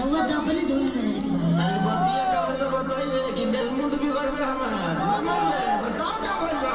रउआ तो अपने धुन में रह के भाग अरे बतिया का में बताइए कि बेलमुंड बिगड़ में हमार नंबर में बताओ का भइल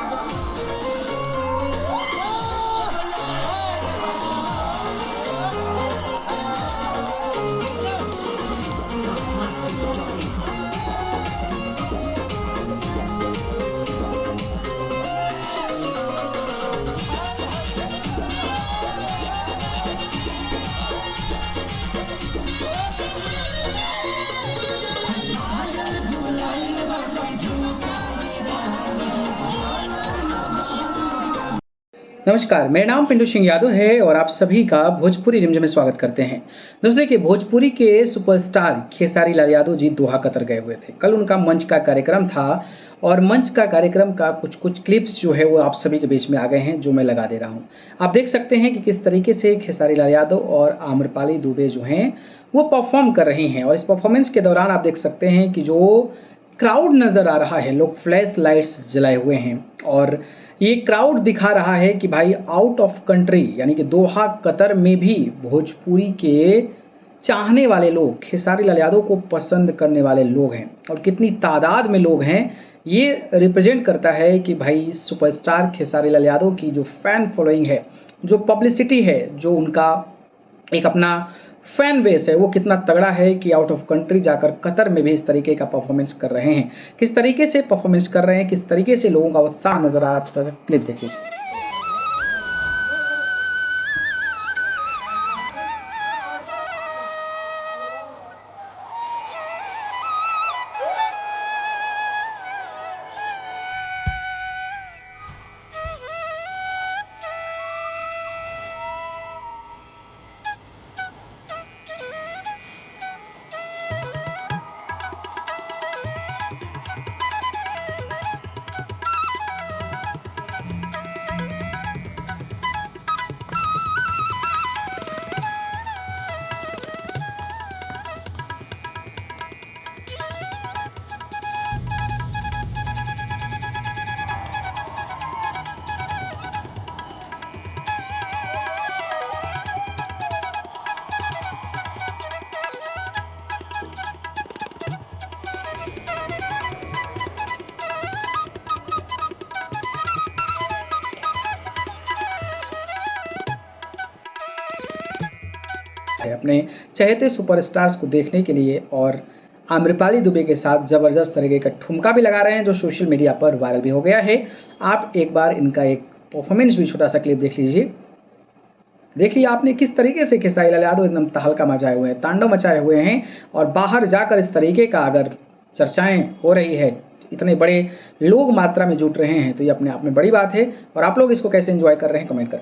नमस्कार, मेरा नाम पिंटू सिंह यादव है और आप सभी का भोजपुरी रिमझिम में स्वागत करते हैं। दोस्तों देखिए, भोजपुरी के superstar Khesari Lal Yadav ji Doha Qatar गए हुए थे। कल उनका मंच का कार्यक्रम था और मंच का कार्यक्रम का कुछ क्लिप्स जो है वो आप सभी के बीच में आ गए हैं, जो मैं लगा दे रहा हूँ। आप देख सकते हैं कि किस तरीके से खेसारी लाल यादव और आम्रपाली दुबे जो हैं वो परफॉर्म कर रही हैं। और इस परफॉर्मेंस के दौरान आप देख सकते हैं कि जो क्राउड नज़र आ रहा है, लोग फ्लैश लाइट्स जलाए हुए हैं और ये क्राउड दिखा रहा है कि भाई आउट ऑफ कंट्री यानी कि दोहा कतर में भी भोजपुरी के चाहने वाले लोग, खेसारी लाल यादव को पसंद करने वाले लोग हैं। और कितनी तादाद में लोग हैं ये रिप्रेजेंट करता है कि भाई सुपरस्टार खेसारी लाल यादव की जो फैन फॉलोइंग है, जो पब्लिसिटी है, जो उनका एक अपना फैन बेस है, वो कितना तगड़ा है कि आउट ऑफ कंट्री जाकर कतर में भी इस तरीके का परफॉर्मेंस कर रहे हैं। किस तरीके से परफॉर्मेंस कर रहे हैं, किस तरीके से लोगों का उत्साह नजर आ रहा है, थोड़ा सा क्लिप देखिए। अपने चहेते सुपरस्टार्स को देखने के लिए और आम्रपाली दुबे के साथ ज़बरदस्त तरीके का ठुमका भी लगा रहे हैं, जो सोशल मीडिया पर वायरल भी हो गया है। आप एक बार इनका एक परफॉर्मेंस भी छोटा सा क्लिप देख लीजिए। देख लिया आपने किस तरीके से खेसारी लाल यादव एकदम तहलका मचाए हुए हैं, तांडव मचाए हुए हैं। और बाहर जाकर इस तरीके का अगर चर्चाएं हो रही है, इतने बड़े लोग मात्रा में जुट रहे हैं, तो ये अपने आप में बड़ी बात है। और आप लोग इसको कैसे एंजॉय कर रहे हैं कमेंट करके